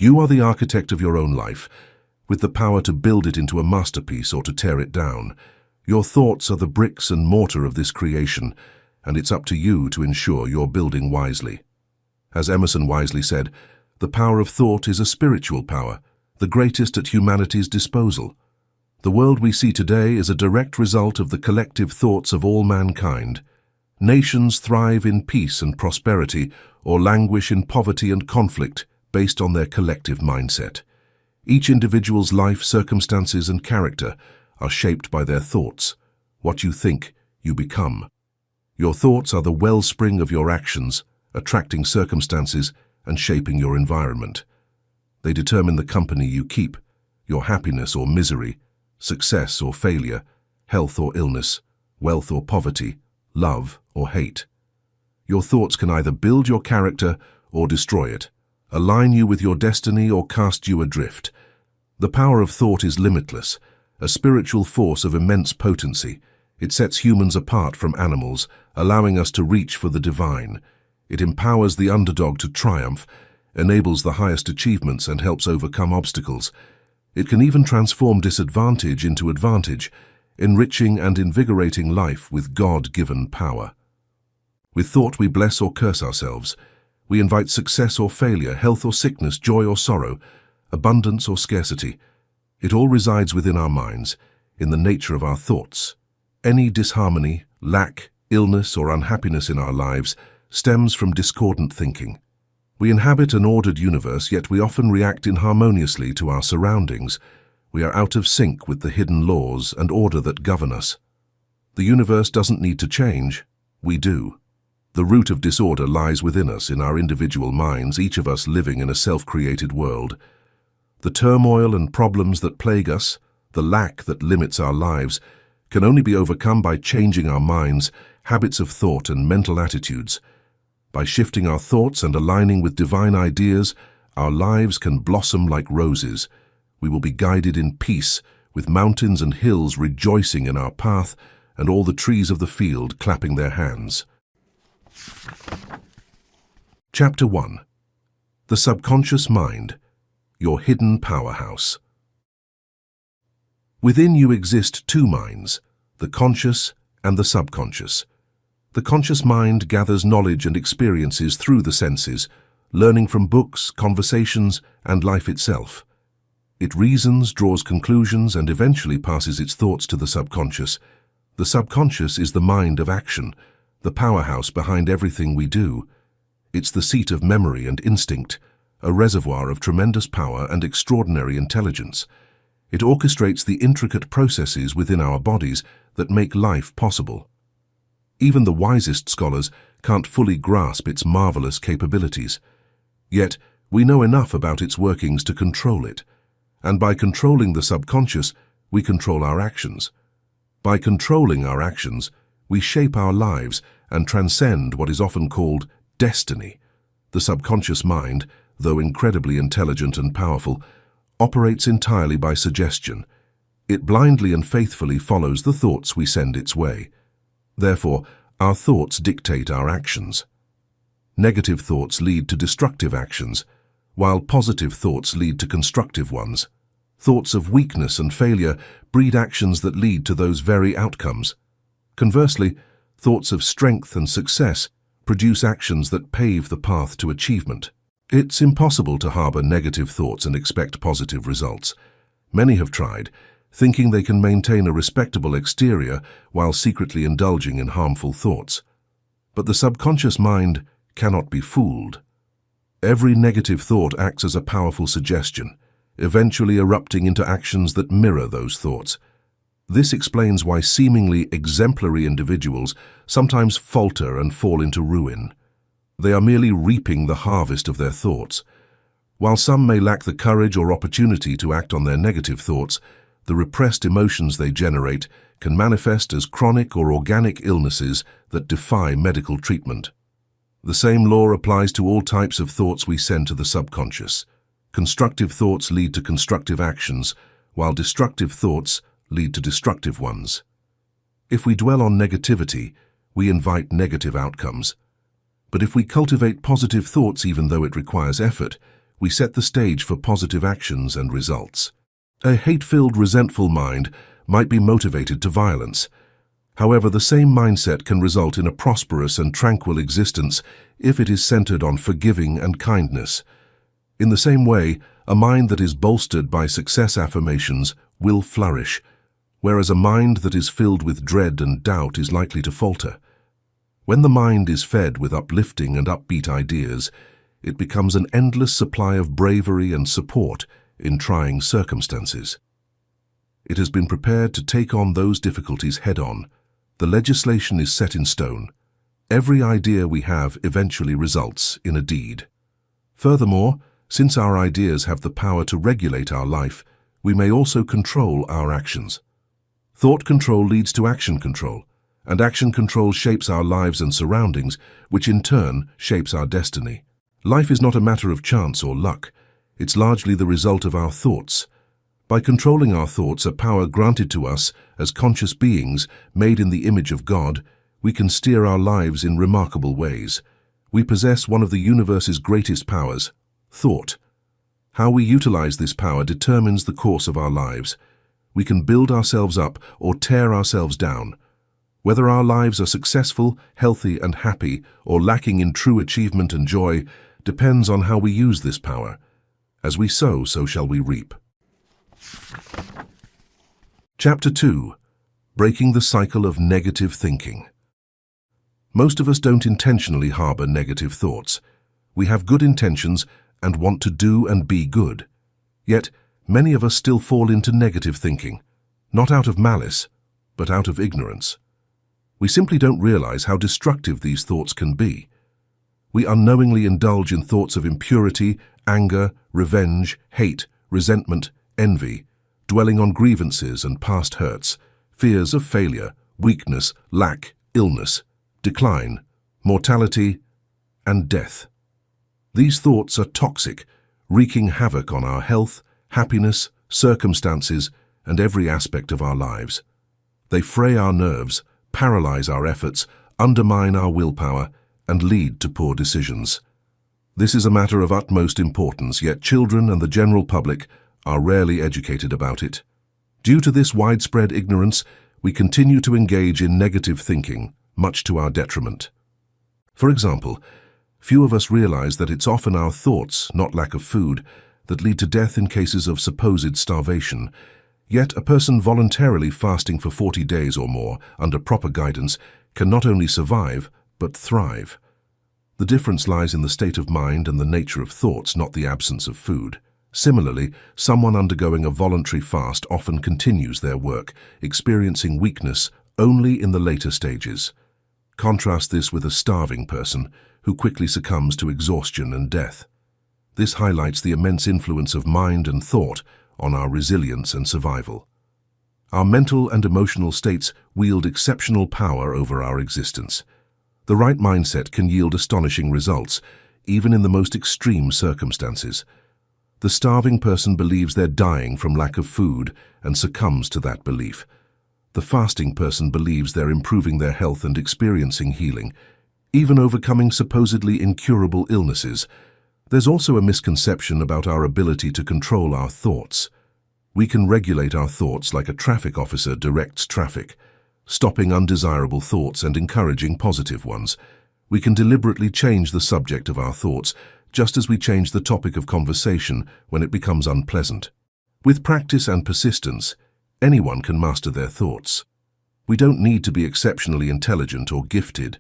You are the architect of your own life, with the power to build it into a masterpiece or to tear it down. Your thoughts are the bricks and mortar of this creation, and it's up to you to ensure you're building wisely. As Emerson wisely said, the power of thought is a spiritual power, the greatest at humanity's disposal. The world we see today is a direct result of the collective thoughts of all mankind. Nations thrive in peace and prosperity, or languish in poverty and conflict, based on their collective mindset. Each individual's life, circumstances, and character are shaped by their thoughts. What you think, you become. Your thoughts are the wellspring of your actions, attracting circumstances and shaping your environment. They determine the company you keep, your happiness or misery, success or failure, health or illness, wealth or poverty, love or hate. Your thoughts can either build your character or destroy it, align you with your destiny or cast you adrift. The power of thought is limitless, a spiritual force of immense potency. It sets humans apart from animals, allowing us to reach for the divine. It empowers the underdog to triumph, enables the highest achievements, and helps overcome obstacles. It can even transform disadvantage into advantage, enriching and invigorating life with God-given power. With thought we bless or curse ourselves. We invite success or failure, health or sickness, joy or sorrow, abundance or scarcity. It all resides within our minds, in the nature of our thoughts. Any disharmony, lack, illness, or unhappiness in our lives stems from discordant thinking. We inhabit an ordered universe, yet we often react inharmoniously to our surroundings. We are out of sync with the hidden laws and order that govern us. The universe doesn't need to change. We do. The root of disorder lies within us, in our individual minds, each of us living in a self-created world. The turmoil and problems that plague us, the lack that limits our lives, can only be overcome by changing our minds, habits of thought, and mental attitudes. By shifting our thoughts and aligning with divine ideas, our lives can blossom like roses. We will be guided in peace, with mountains and hills rejoicing in our path, and all the trees of the field clapping their hands. Chapter 1. The Subconscious Mind, Your Hidden Powerhouse. Within you exist two minds, the conscious and the subconscious. The conscious mind gathers knowledge and experiences through the senses, learning from books, conversations, and life itself. It reasons, draws conclusions, and eventually passes its thoughts to the subconscious. The subconscious is the mind of action, the powerhouse behind everything we do. It's the seat of memory and instinct, a reservoir of tremendous power and extraordinary intelligence. It orchestrates the intricate processes within our bodies that make life possible. Even the wisest scholars can't fully grasp its marvelous capabilities. Yet, we know enough about its workings to control it. And by controlling the subconscious, we control our actions. By controlling our actions, we shape our lives and transcend what is often called destiny. The subconscious mind, though incredibly intelligent and powerful, operates entirely by suggestion. It blindly and faithfully follows the thoughts we send its way. Therefore, our thoughts dictate our actions. Negative thoughts lead to destructive actions, while positive thoughts lead to constructive ones. Thoughts of weakness and failure breed actions that lead to those very outcomes. Conversely, thoughts of strength and success produce actions that pave the path to achievement. It's impossible to harbor negative thoughts and expect positive results. Many have tried, thinking they can maintain a respectable exterior while secretly indulging in harmful thoughts. But the subconscious mind cannot be fooled. Every negative thought acts as a powerful suggestion, eventually erupting into actions that mirror those thoughts. This explains why seemingly exemplary individuals sometimes falter and fall into ruin. They are merely reaping the harvest of their thoughts. While some may lack the courage or opportunity to act on their negative thoughts, the repressed emotions they generate can manifest as chronic or organic illnesses that defy medical treatment. The same law applies to all types of thoughts we send to the subconscious. Constructive thoughts lead to constructive actions, while destructive thoughts lead to destructive ones. If we dwell on negativity, we invite negative outcomes. But if we cultivate positive thoughts even though it requires effort, we set the stage for positive actions and results. A hate-filled, resentful mind might be motivated to violence. However, the same mindset can result in a prosperous and tranquil existence if it is centered on forgiving and kindness. In the same way, a mind that is bolstered by success affirmations will flourish, whereas a mind that is filled with dread and doubt is likely to falter. When the mind is fed with uplifting and upbeat ideas, it becomes an endless supply of bravery and support in trying circumstances. It has been prepared to take on those difficulties head-on. The legislation is set in stone. Every idea we have eventually results in a deed. Furthermore, since our ideas have the power to regulate our life, we may also control our actions. Thought control leads to action control, and action control shapes our lives and surroundings, which in turn shapes our destiny. Life is not a matter of chance or luck. It's largely the result of our thoughts. By controlling our thoughts, a power granted to us as conscious beings made in the image of God, we can steer our lives in remarkable ways. We possess one of the universe's greatest powers, thought. How we utilize this power determines the course of our lives. We can build ourselves up or tear ourselves down. Whether our lives are successful, healthy, and happy, or lacking in true achievement and joy, depends on how we use this power. As we sow, so shall we reap. Chapter 2. Breaking the Cycle of Negative Thinking. Most of us don't intentionally harbor negative thoughts. We have good intentions and want to do and be good. Yet, many of us still fall into negative thinking, not out of malice, but out of ignorance. We simply don't realize how destructive these thoughts can be. We unknowingly indulge in thoughts of impurity, anger, revenge, hate, resentment, envy, dwelling on grievances and past hurts, fears of failure, weakness, lack, illness, decline, mortality, and death. These thoughts are toxic, wreaking havoc on our health, happiness, circumstances, and every aspect of our lives. They fray our nerves, paralyze our efforts, undermine our willpower, and lead to poor decisions. This is a matter of utmost importance, yet children and the general public are rarely educated about it. Due to this widespread ignorance, we continue to engage in negative thinking, much to our detriment. For example, few of us realize that it's often our thoughts, not lack of food, that lead to death in cases of supposed starvation. Yet a person voluntarily fasting for 40 days or more, under proper guidance, can not only survive, but thrive. The difference lies in the state of mind and the nature of thoughts, not the absence of food. Similarly, someone undergoing a voluntary fast often continues their work, experiencing weakness only in the later stages. Contrast this with a starving person, who quickly succumbs to exhaustion and death. This highlights the immense influence of mind and thought on our resilience and survival. Our mental and emotional states wield exceptional power over our existence. The right mindset can yield astonishing results, even in the most extreme circumstances. The starving person believes they're dying from lack of food and succumbs to that belief. The fasting person believes they're improving their health and experiencing healing, even overcoming supposedly incurable illnesses. There's also a misconception about our ability to control our thoughts. We can regulate our thoughts like a traffic officer directs traffic, stopping undesirable thoughts and encouraging positive ones. We can deliberately change the subject of our thoughts, just as we change the topic of conversation when it becomes unpleasant. With practice and persistence, anyone can master their thoughts. We don't need to be exceptionally intelligent or gifted.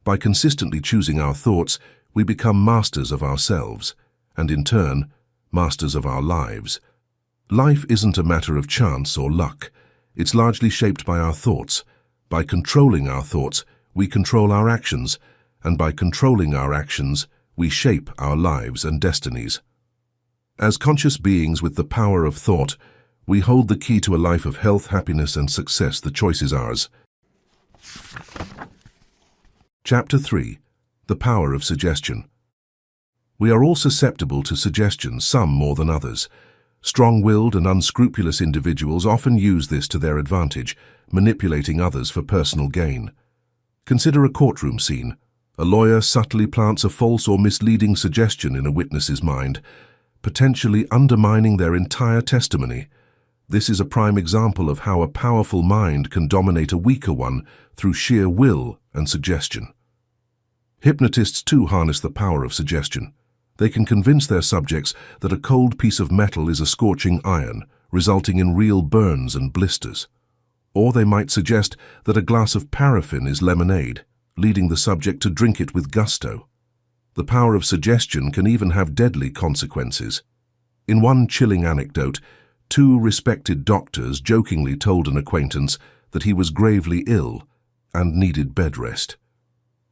By consistently choosing our thoughts, we become masters of ourselves, and in turn, masters of our lives. Life isn't a matter of chance or luck. It's largely shaped by our thoughts. By controlling our thoughts, we control our actions, and by controlling our actions, we shape our lives and destinies. As conscious beings with the power of thought, we hold the key to a life of health, happiness, and success. The choice is ours. Chapter 3. The Power of Suggestion. We are all susceptible to suggestions, some more than others. Strong-willed and unscrupulous individuals often use this to their advantage, manipulating others for personal gain. Consider a courtroom scene. A lawyer subtly plants a false or misleading suggestion in a witness's mind. potentially undermining their entire testimony. This is a prime example of how a powerful mind can dominate a weaker one through sheer will and suggestion. Hypnotists too harness the power of suggestion. They can convince their subjects that a cold piece of metal is a scorching iron, resulting in real burns and blisters. Or they might suggest that a glass of paraffin is lemonade, leading the subject to drink it with gusto. The power of suggestion can even have deadly consequences. In one chilling anecdote, two respected doctors jokingly told an acquaintance that he was gravely ill and needed bed rest.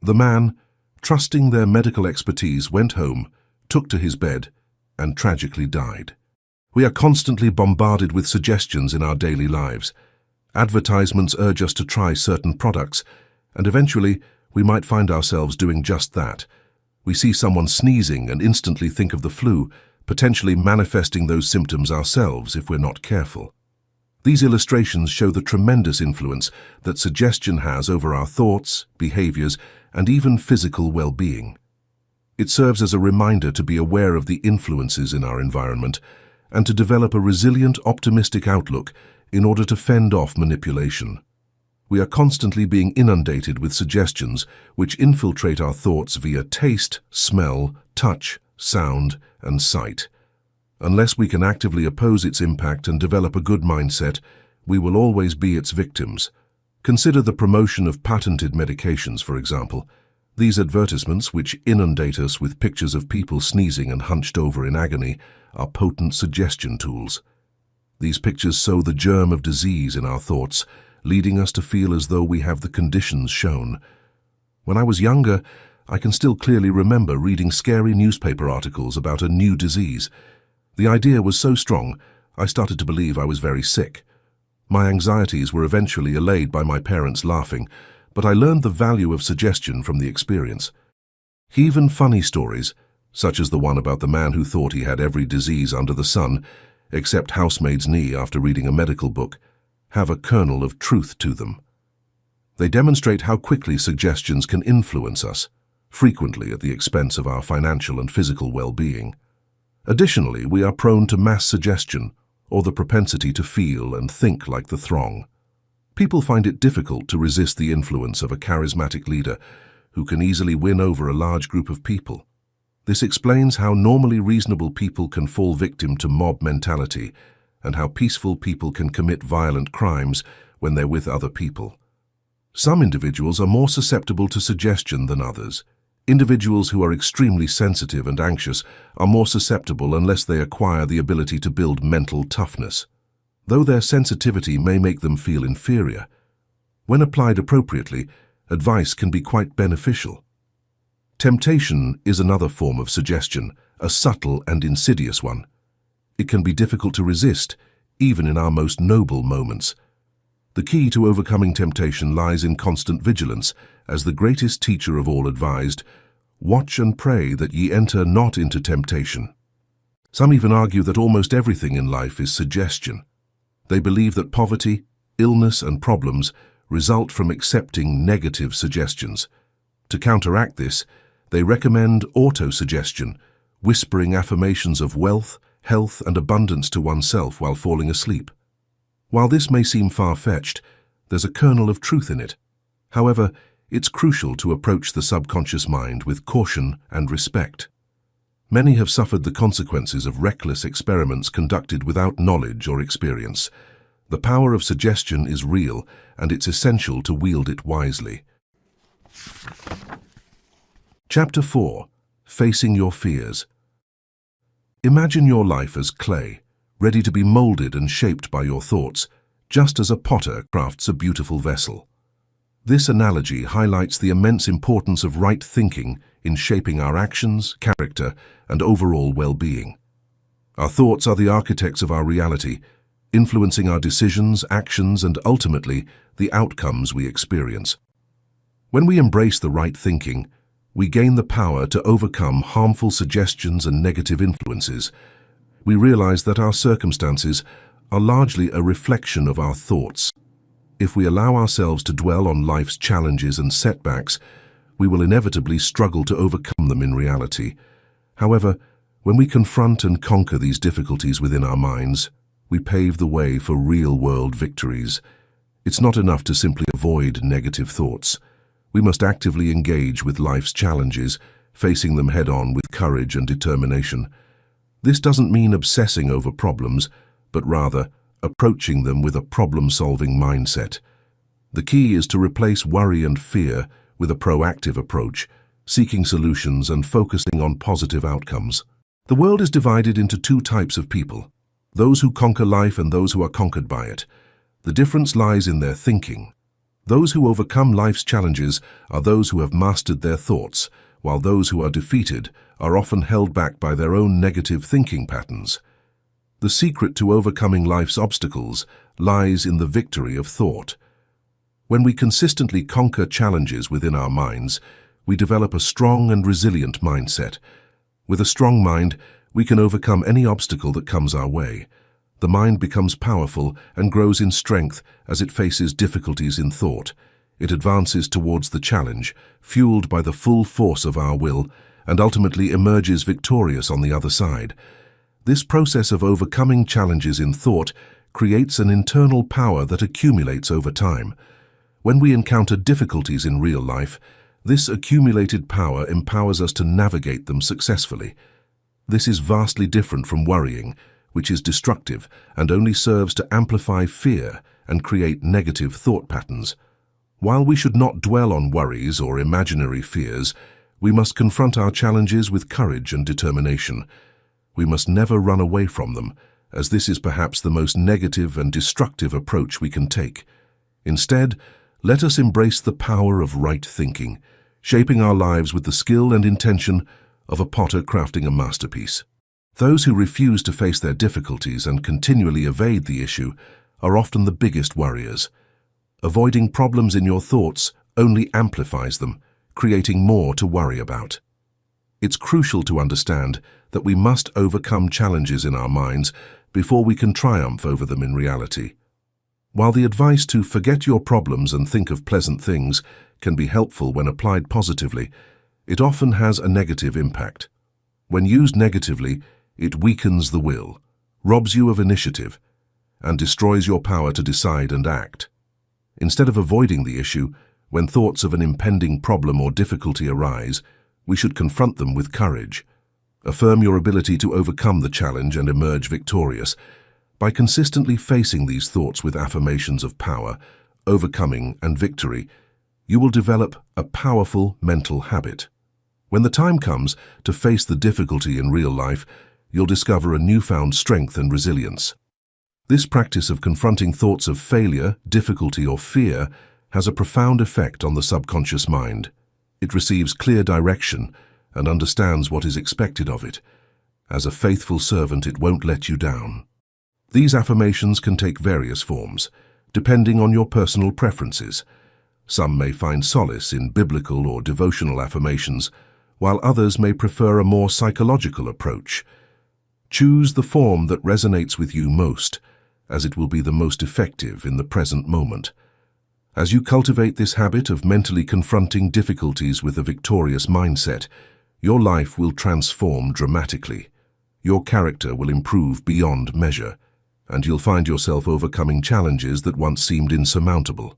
The man, trusting their medical expertise, went home, took to his bed, and tragically died. We are constantly bombarded with suggestions in our daily lives. Advertisements urge us to try certain products, and eventually we might find ourselves doing just that. We see someone sneezing and instantly think of the flu, potentially manifesting those symptoms ourselves if we're not careful. These illustrations show the tremendous influence that suggestion has over our thoughts, behaviors, and even physical well-being. It serves as a reminder to be aware of the influences in our environment and to develop a resilient, optimistic outlook in order to fend off manipulation. We are constantly being inundated with suggestions which infiltrate our thoughts via taste, smell, touch, sound, and sight. Unless we can actively oppose its impact and develop a good mindset, we will always be its victims. Consider the promotion of patented medications, for example. These advertisements, which inundate us with pictures of people sneezing and hunched over in agony, are potent suggestion tools. These pictures sow the germ of disease in our thoughts, leading us to feel as though we have the conditions shown. When I was younger, I can still clearly remember reading scary newspaper articles about a new disease. The idea was so strong, I started to believe I was very sick. My anxieties were eventually allayed by my parents laughing, but I learned the value of suggestion from the experience. Even funny stories, such as the one about the man who thought he had every disease under the sun, except housemaid's knee after reading a medical book, have a kernel of truth to them. They demonstrate how quickly suggestions can influence us, frequently at the expense of our financial and physical well-being. Additionally, we are prone to mass suggestion, or the propensity to feel and think like the throng. People find it difficult to resist the influence of a charismatic leader who can easily win over a large group of people. This explains how normally reasonable people can fall victim to mob mentality and how peaceful people can commit violent crimes when they're with other people. Some individuals are more susceptible to suggestion than others. Individuals who are extremely sensitive and anxious are more susceptible unless they acquire the ability to build mental toughness. Though their sensitivity may make them feel inferior, when applied appropriately, advice can be quite beneficial. Temptation is another form of suggestion, a subtle and insidious one. It can be difficult to resist, even in our most noble moments. The key to overcoming temptation lies in constant vigilance, as the greatest teacher of all advised, "Watch and pray that ye enter not into temptation." Some even argue that almost everything in life is suggestion. They believe that poverty, illness, and problems result from accepting negative suggestions. To counteract this, they recommend autosuggestion, whispering affirmations of wealth, health, and abundance to oneself while falling asleep. While this may seem far-fetched, there's a kernel of truth in it. However, it's crucial to approach the subconscious mind with caution and respect. Many have suffered the consequences of reckless experiments conducted without knowledge or experience. The power of suggestion is real, and it's essential to wield it wisely. Chapter 4. Facing Your Fears. Imagine your life as clay, ready to be molded and shaped by your thoughts, just as a potter crafts a beautiful vessel. This analogy highlights the immense importance of right thinking in shaping our actions, character, and overall well-being. Our thoughts are the architects of our reality, influencing our decisions, actions, and ultimately, the outcomes we experience. When we embrace the right thinking, we gain the power to overcome harmful suggestions and negative influences. We realize that our circumstances are largely a reflection of our thoughts. If we allow ourselves to dwell on life's challenges and setbacks, we will inevitably struggle to overcome them in reality. However, When we confront and conquer these difficulties within our minds, we pave the way for real-world victories. It's not enough to simply avoid negative thoughts. We must actively engage with life's challenges, facing them head-on with courage and determination. This doesn't mean obsessing over problems, but rather approaching them with a problem-solving mindset. The key is to replace worry and fear with a proactive approach, seeking solutions and focusing on positive outcomes. The world is divided into two types of people: those who conquer life and those who are conquered by it. The difference lies in their thinking. Those who overcome life's challenges are those who have mastered their thoughts, while those who are defeated are often held back by their own negative thinking patterns. The secret to overcoming life's obstacles lies in the victory of thought. When we consistently conquer challenges within our minds, we develop a strong and resilient mindset. With a strong mind, we can overcome any obstacle that comes our way. The mind becomes powerful and grows in strength as it faces difficulties in thought. It advances towards the challenge, fueled by the full force of our will, and ultimately emerges victorious on the other side. This process of overcoming challenges in thought creates an internal power that accumulates over time. When we encounter difficulties in real life, this accumulated power empowers us to navigate them successfully. This is vastly different from worrying, which is destructive and only serves to amplify fear and create negative thought patterns. While we should not dwell on worries or imaginary fears, we must confront our challenges with courage and determination. We must never run away from them, as this is perhaps the most negative and destructive approach we can take. Instead, let us embrace the power of right thinking, shaping our lives with the skill and intention of a potter crafting a masterpiece. Those who refuse to face their difficulties and continually evade the issue are often the biggest worriers. Avoiding problems in your thoughts only amplifies them, creating more to worry about. It's crucial to understand that we must overcome challenges in our minds before we can triumph over them in reality. While the advice to forget your problems and think of pleasant things can be helpful when applied positively, it often has a negative impact. When used negatively, it weakens the will, robs you of initiative, and destroys your power to decide and act. Instead of avoiding the issue, when thoughts of an impending problem or difficulty arise, we should confront them with courage. Affirm your ability to overcome the challenge and emerge victorious. By consistently facing these thoughts with affirmations of power, overcoming, and victory, you will develop a powerful mental habit. When the time comes to face the difficulty in real life, you'll discover a newfound strength and resilience. This practice of confronting thoughts of failure, difficulty, or fear has a profound effect on the subconscious mind. It receives clear direction and understands what is expected of it. As a faithful servant, it won't let you down. These affirmations can take various forms, depending on your personal preferences. Some may find solace in biblical or devotional affirmations, while others may prefer a more psychological approach. Choose the form that resonates with you most, as it will be the most effective in the present moment. As you cultivate this habit of mentally confronting difficulties with a victorious mindset, your life will transform dramatically. Your character will improve beyond measure, and you'll find yourself overcoming challenges that once seemed insurmountable.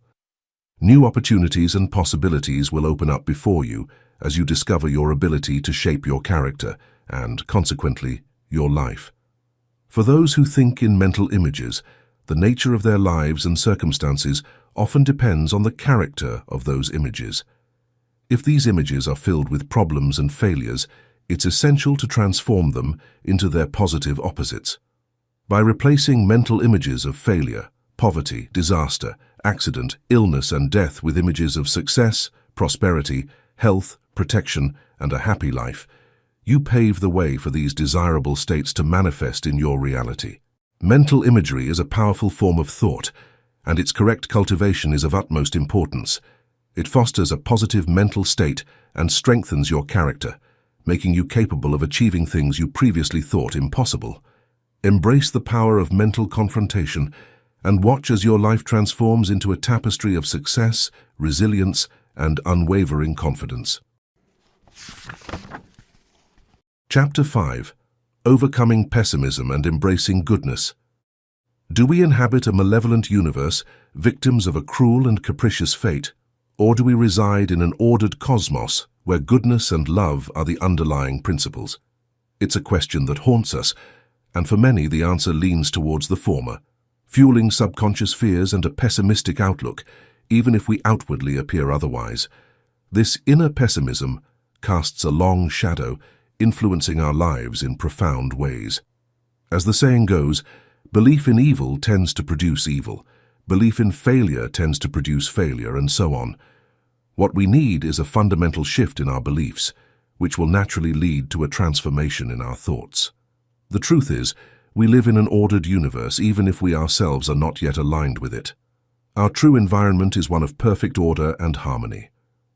New opportunities and possibilities will open up before you as you discover your ability to shape your character and, consequently, your life. For those who think in mental images, the nature of their lives and circumstances often depends on the character of those images. If these images are filled with problems and failures, it's essential to transform them into their positive opposites. By replacing mental images of failure, poverty, disaster, accident, illness, and death with images of success, prosperity, health, protection, and a happy life, you pave the way for these desirable states to manifest in your reality. Mental imagery is a powerful form of thought, and its correct cultivation is of utmost importance. It fosters a positive mental state and strengthens your character, making you capable of achieving things you previously thought impossible. Embrace the power of mental confrontation and watch as your life transforms into a tapestry of success, resilience, and unwavering confidence. Chapter 5. overcoming pessimism and embracing goodness. Do we inhabit a malevolent universe, victims of a cruel and capricious fate, or do we reside in an ordered cosmos where goodness and love are the underlying principles? It's a question that haunts us, and for many the answer leans towards the former, fueling subconscious fears and a pessimistic outlook, even if we outwardly appear otherwise. This inner pessimism casts a long shadow, influencing our lives in profound ways. As the saying goes, belief in evil tends to produce evil, belief in failure tends to produce failure, and so on. What we need is a fundamental shift in our beliefs, which will naturally lead to a transformation in our thoughts. The truth is, we live in an ordered universe even if we ourselves are not yet aligned with it. Our true environment is one of perfect order and harmony.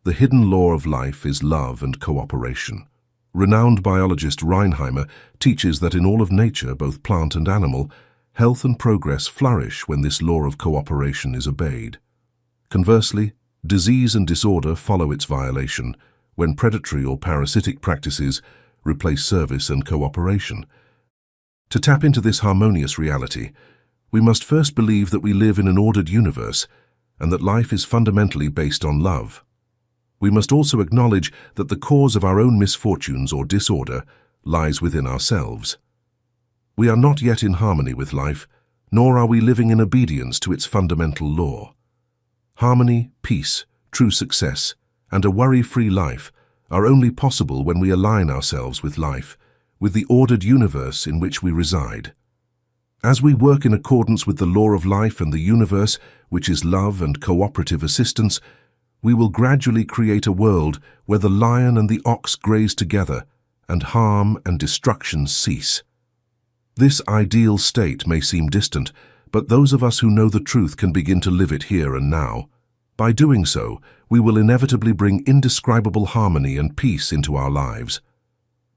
The hidden law of life is love and cooperation. Renowned biologist Reinheimer teaches that in all of nature, both plant and animal, health and progress flourish when this law of cooperation is obeyed. Conversely, disease and disorder follow its violation when predatory or parasitic practices replace service and cooperation. To tap into this harmonious reality, we must first believe that we live in an ordered universe and that life is fundamentally based on love. We must also acknowledge that the cause of our own misfortunes or disorder lies within ourselves. We are not yet in harmony with life, nor are we living in obedience to its fundamental law. Harmony, peace, true success, and a worry-free life are only possible when we align ourselves with life, with the ordered universe in which we reside. As we work in accordance with the law of life and the universe, which is love and cooperative assistance, we will gradually create a world where the lion and the ox graze together and harm and destruction cease. This ideal state may seem distant, but those of us who know the truth can begin to live it here and now. By doing so, we will inevitably bring indescribable harmony and peace into our lives.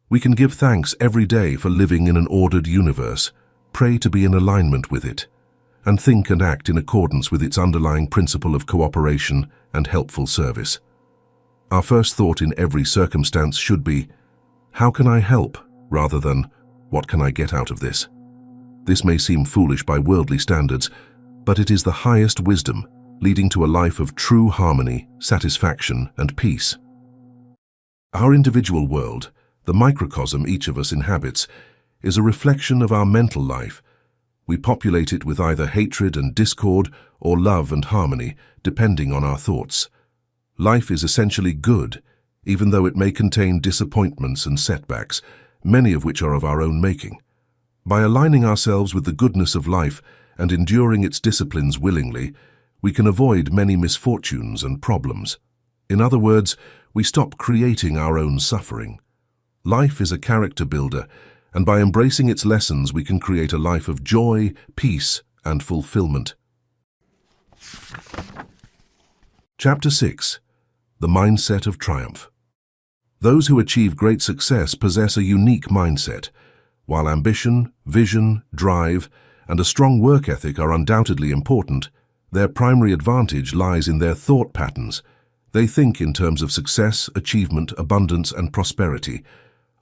We can give thanks every day for living in an ordered universe, pray to be in alignment with it, and think and act in accordance with its underlying principle of cooperation and helpful service. Our first thought in every circumstance should be, how can I help, rather than, what can I get out of this? This may seem foolish by worldly standards, but it is the highest wisdom, leading to a life of true harmony, satisfaction, and peace. Our individual world, the microcosm each of us inhabits, is a reflection of our mental life. We populate it with either hatred and discord or love and harmony, depending on our thoughts. Life is essentially good, even though it may contain disappointments and setbacks, many of which are of our own making. By aligning ourselves with the goodness of life and enduring its disciplines willingly, we can avoid many misfortunes and problems. In other words, we stop creating our own suffering. Life is a character builder, and by embracing its lessons we can create a life of joy, peace, and fulfillment. Chapter 6. The Mindset of Triumph. Those who achieve great success possess a unique mindset. While ambition, vision, drive, and a strong work ethic are undoubtedly important, their primary advantage lies in their thought patterns. They think in terms of success, achievement, abundance, and prosperity.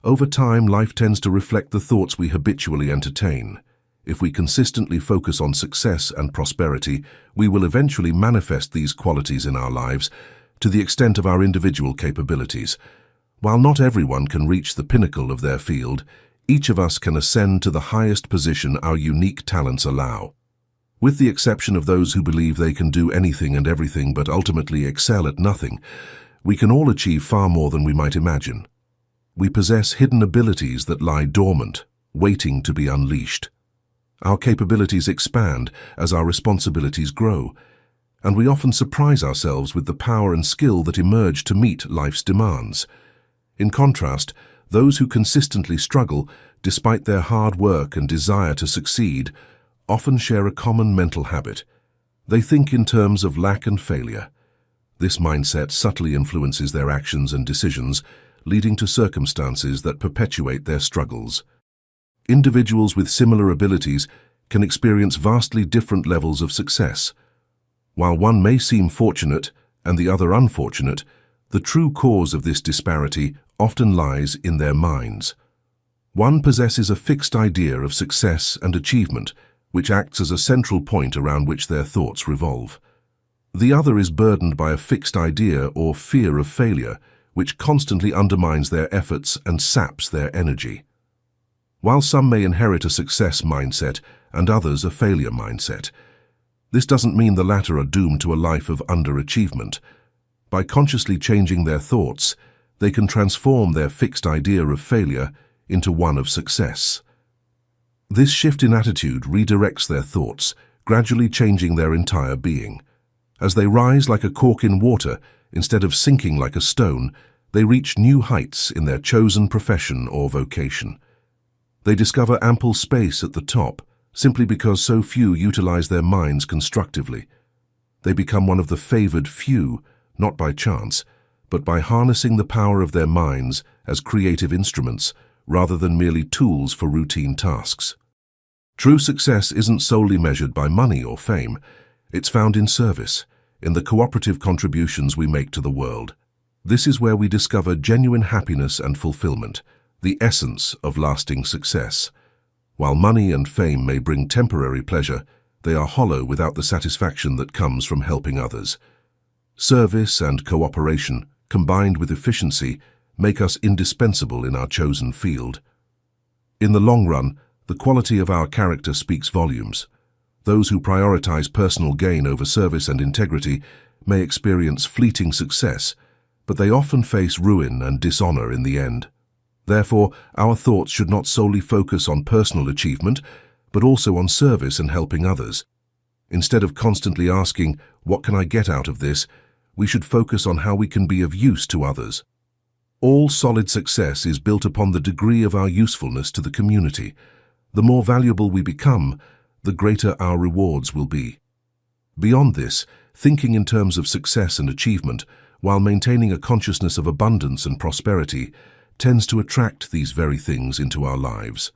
Over time, life tends to reflect the thoughts we habitually entertain. If we consistently focus on success and prosperity, we will eventually manifest these qualities in our lives to the extent of our individual capabilities. While not everyone can reach the pinnacle of their field, each of us can ascend to the highest position our unique talents allow. With the exception of those who believe they can do anything and everything but ultimately excel at nothing, we can all achieve far more than we might imagine. We possess hidden abilities that lie dormant, waiting to be unleashed. Our capabilities expand as our responsibilities grow, and we often surprise ourselves with the power and skill that emerge to meet life's demands. In contrast, those who consistently struggle, despite their hard work and desire to succeed, often share a common mental habit. They think in terms of lack and failure. This mindset subtly influences their actions and decisions, leading to circumstances that perpetuate their struggles. Individuals with similar abilities can experience vastly different levels of success. While one may seem fortunate and the other unfortunate, the true cause of this disparity often lies in their minds. One possesses a fixed idea of success and achievement, which acts as a central point around which their thoughts revolve. The other is burdened by a fixed idea or fear of failure, which constantly undermines their efforts and saps their energy. While some may inherit a success mindset and others a failure mindset, this doesn't mean the latter are doomed to a life of underachievement. By consciously changing their thoughts, they can transform their fixed idea of failure into one of success. This shift in attitude redirects their thoughts, gradually changing their entire being. As they rise like a cork in water, instead of sinking like a stone, they reach new heights in their chosen profession or vocation. They discover ample space at the top, simply because so few utilize their minds constructively. They become one of the favored few, not by chance, but by harnessing the power of their minds as creative instruments, rather than merely tools for routine tasks. True success isn't solely measured by money or fame. It's found in service, in the cooperative contributions we make to the world. This is where we discover genuine happiness and fulfillment, the essence of lasting success. While money and fame may bring temporary pleasure, they are hollow without the satisfaction that comes from helping others. Service and cooperation, combined with efficiency, make us indispensable in our chosen field. In the long run, the quality of our character speaks volumes. Those who prioritize personal gain over service and integrity may experience fleeting success, but they often face ruin and dishonor in the end. Therefore, our thoughts should not solely focus on personal achievement, but also on service and helping others. Instead of constantly asking, "What can I get out of this?" we should focus on how we can be of use to others. All solid success is built upon the degree of our usefulness to the community. The more valuable we become, the greater our rewards will be. Beyond this, thinking in terms of success and achievement, while maintaining a consciousness of abundance and prosperity, tends to attract these very things into our lives.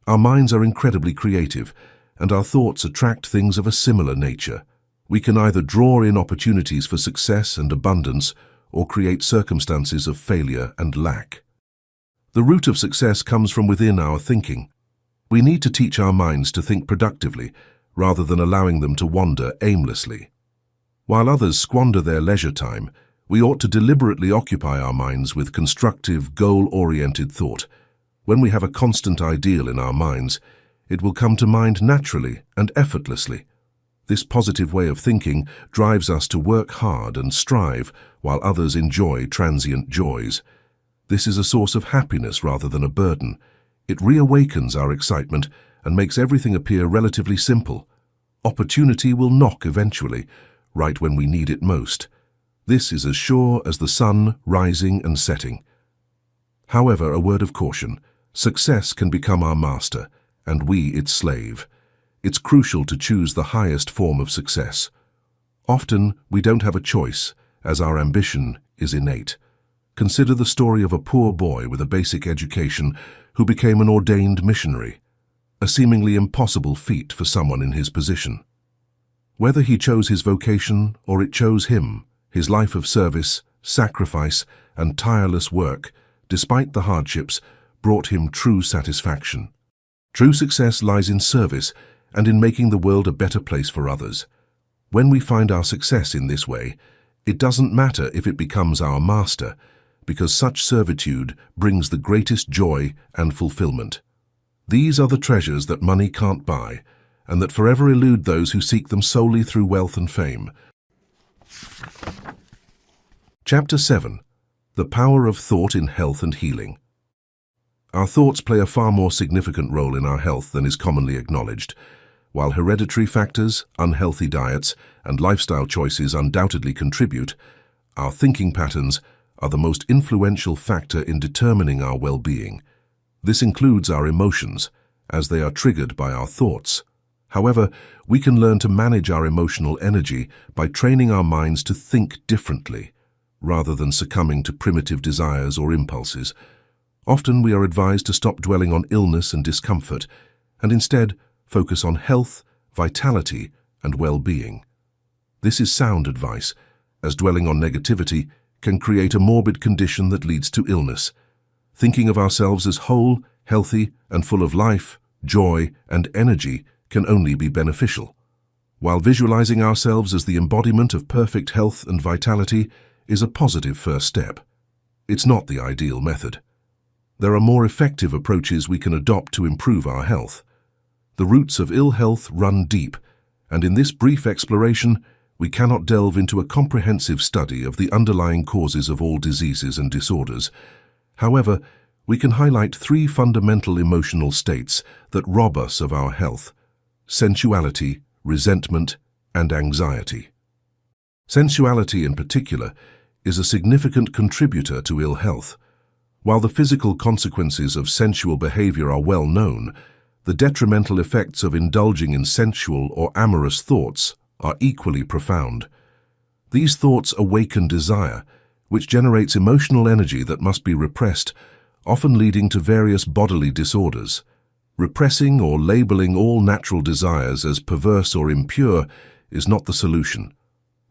Our minds are incredibly creative, and our thoughts attract things of a similar nature. We can either draw in opportunities for success and abundance, or create circumstances of failure and lack. The root of success comes from within our thinking. We need to teach our minds to think productively, rather than allowing them to wander aimlessly. While others squander their leisure time, we ought to deliberately occupy our minds with constructive, goal-oriented thought. When we have a constant ideal in our minds, it will come to mind naturally and effortlessly. This positive way of thinking drives us to work hard and strive, while others enjoy transient joys. This is a source of happiness rather than a burden. It reawakens our excitement and makes everything appear relatively simple. Opportunity will knock eventually, right when we need it most. This is as sure as the sun rising and setting. However, a word of caution: success can become our master, and we its slave. It's crucial to choose the highest form of success. Often, we don't have a choice, as our ambition is innate. Consider the story of a poor boy with a basic education who became an ordained missionary, a seemingly impossible feat for someone in his position. Whether he chose his vocation or it chose him, his life of service, sacrifice, and tireless work, despite the hardships, brought him true satisfaction. True success lies in service and in making the world a better place for others. When we find our success in this way, it doesn't matter if it becomes our master, because such servitude brings the greatest joy and fulfillment. These are the treasures that money can't buy, and that forever elude those who seek them solely through wealth and fame. Chapter 7. The Power of Thought in Health and Healing. Our thoughts play a far more significant role in our health than is commonly acknowledged. While hereditary factors, unhealthy diets, and lifestyle choices undoubtedly contribute, our thinking patterns are the most influential factor in determining our well-being. This includes our emotions, as they are triggered by our thoughts. However, we can learn to manage our emotional energy by training our minds to think differently, rather than succumbing to primitive desires or impulses. Often we are advised to stop dwelling on illness and discomfort, and instead focus on health, vitality, and well-being. This is sound advice, as dwelling on negativity can create a morbid condition that leads to illness. Thinking of ourselves as whole, healthy and full of life, joy, and energy can only be beneficial. While visualizing ourselves as the embodiment of perfect health and vitality is a positive first step, it's not the ideal method. There are more effective approaches we can adopt to improve our health. The roots of ill health run deep, and in this brief exploration, we cannot delve into a comprehensive study of the underlying causes of all diseases and disorders. However, we can highlight three fundamental emotional states that rob us of our health: sensuality, resentment, and anxiety. Sensuality, in particular, is a significant contributor to ill health. While the physical consequences of sensual behavior are well known, the detrimental effects of indulging in sensual or amorous thoughts are equally profound. These thoughts awaken desire, which generates emotional energy that must be repressed, often leading to various bodily disorders. Repressing or labeling all natural desires as perverse or impure is not the solution.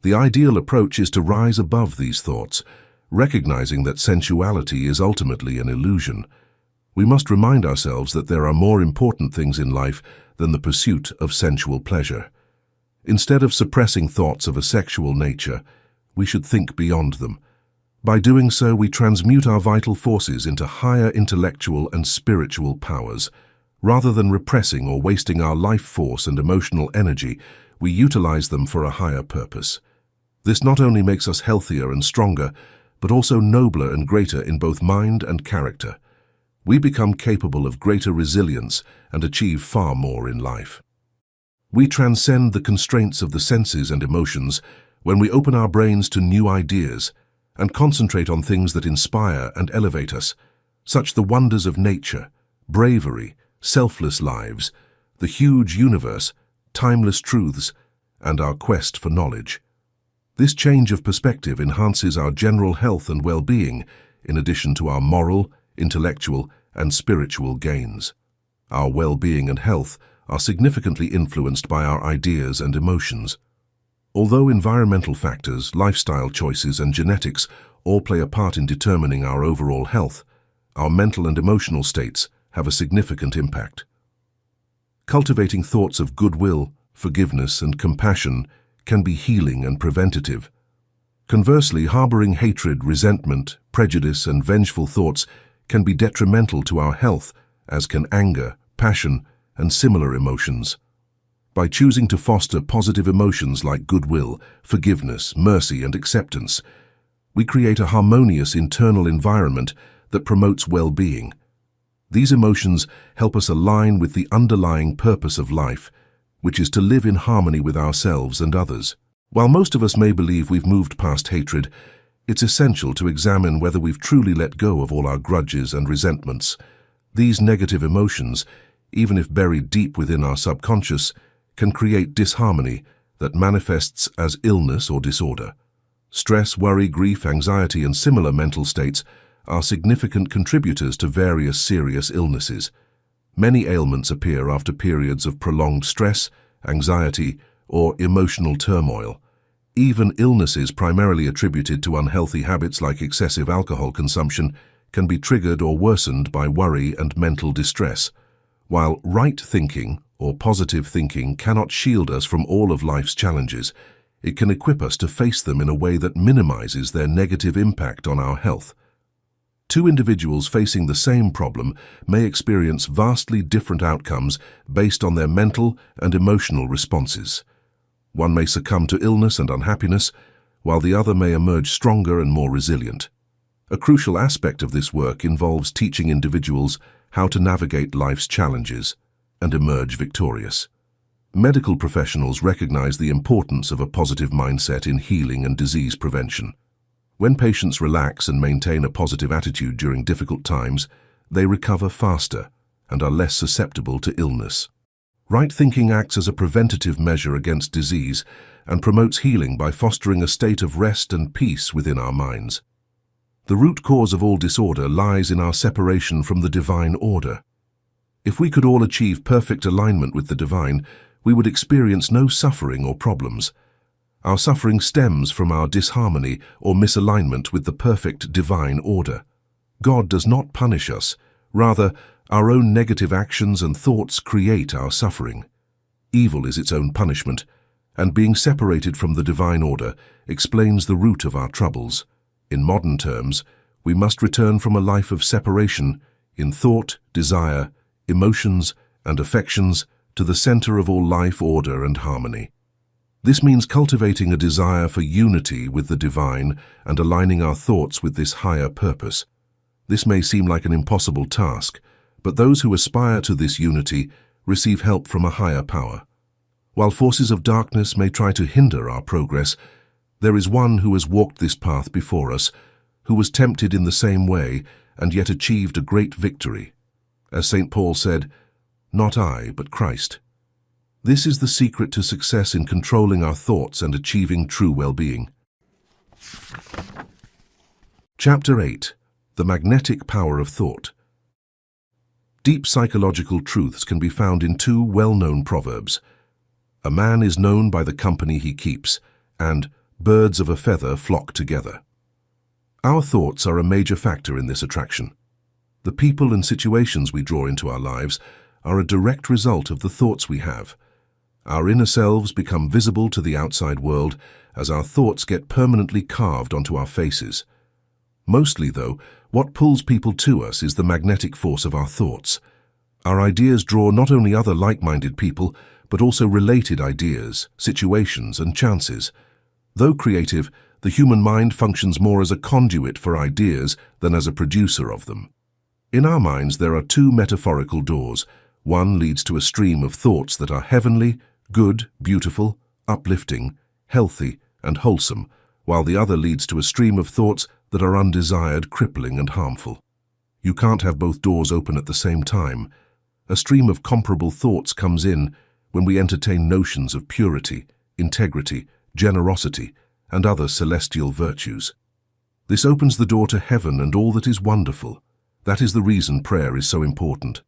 The ideal approach is to rise above these thoughts, recognizing that sensuality is ultimately an illusion. We must remind ourselves that there are more important things in life than the pursuit of sensual pleasure. Instead of suppressing thoughts of a sexual nature, we should think beyond them. By doing so, we transmute our vital forces into higher intellectual and spiritual powers. Rather than repressing or wasting our life force and emotional energy, we utilize them for a higher purpose. This not only makes us healthier and stronger, but also nobler and greater in both mind and character. We become capable of greater resilience and achieve far more in life. We transcend the constraints of the senses and emotions when we open our brains to new ideas and concentrate on things that inspire and elevate us, such the wonders of nature, bravery, selfless lives, the huge universe, timeless truths, and our quest for knowledge. This change of perspective enhances our general health and well-being, in addition to our moral, intellectual, and spiritual gains. Our well-being and health are significantly influenced by our ideas and emotions. Although environmental factors, lifestyle choices, and genetics all play a part in determining our overall health, our mental and emotional states have a significant impact. Cultivating thoughts of goodwill, forgiveness, and compassion can be healing and preventative. Conversely, harboring hatred, resentment, prejudice, and vengeful thoughts can be detrimental to our health, as can anger, passion, and similar emotions. By choosing to foster positive emotions like goodwill, forgiveness, mercy, and acceptance, we create a harmonious internal environment that promotes well-being. These emotions help us align with the underlying purpose of life, which is to live in harmony with ourselves and others. While most of us may believe we've moved past hatred, it's essential to examine whether we've truly let go of all our grudges and resentments. These negative emotions, even if buried deep within our subconscious, can create disharmony that manifests as illness or disorder. Stress, worry, grief, anxiety, and similar mental states are significant contributors to various serious illnesses. Many ailments appear after periods of prolonged stress, anxiety, or emotional turmoil. Even illnesses primarily attributed to unhealthy habits like excessive alcohol consumption can be triggered or worsened by worry and mental distress. While right thinking or positive thinking cannot shield us from all of life's challenges, it can equip us to face them in a way that minimizes their negative impact on our health. Two individuals facing the same problem may experience vastly different outcomes based on their mental and emotional responses. One may succumb to illness and unhappiness, while the other may emerge stronger and more resilient. A crucial aspect of this work involves teaching individuals how to navigate life's challenges and emerge victorious. Medical professionals recognize the importance of a positive mindset in healing and disease prevention. When patients relax and maintain a positive attitude during difficult times, they recover faster and are less susceptible to illness. Right thinking acts as a preventative measure against disease and promotes healing by fostering a state of rest and peace within our minds. The root cause of all disorder lies in our separation from the divine order. If we could all achieve perfect alignment with the divine, we would experience no suffering or problems. Our suffering stems from our disharmony or misalignment with the perfect divine order. God does not punish us. Rather, Our own negative actions and thoughts create our suffering. Evil is its own punishment, and being separated from the divine order explains the root of our troubles. In modern terms, we must return from a life of separation in thought, desire, emotions, and affections to the center of all life, order, and harmony. This means cultivating a desire for unity with the divine and aligning our thoughts with this higher purpose. This may seem like an impossible task, but those who aspire to this unity receive help from a higher power. While forces of darkness may try to hinder our progress, there is one who has walked this path before us, who was tempted in the same way and yet achieved a great victory. As St. Paul said, "Not I, but Christ." This is the secret to success in controlling our thoughts and achieving true well-being. Chapter 8. The Magnetic Power of Thought. Deep psychological truths can be found in two well-known proverbs. "A man is known by the company he keeps," and "birds of a feather flock together." Our thoughts are a major factor in this attraction. The people and situations we draw into our lives are a direct result of the thoughts we have. Our inner selves become visible to the outside world as our thoughts get permanently carved onto our faces. Mostly, though, what pulls people to us is the magnetic force of our thoughts. Our ideas draw not only other like-minded people, but also related ideas, situations, and chances. Though creative, the human mind functions more as a conduit for ideas than as a producer of them. In our minds, there are two metaphorical doors. One leads to a stream of thoughts that are heavenly, good, beautiful, uplifting, healthy, and wholesome, while the other leads to a stream of thoughts that are undesired, crippling, and harmful. You can't have both doors open at the same time. A stream of comparable thoughts comes in when we entertain notions of purity, integrity, generosity, and other celestial virtues. This opens the door to heaven and all that is wonderful. That is the reason prayer is so important.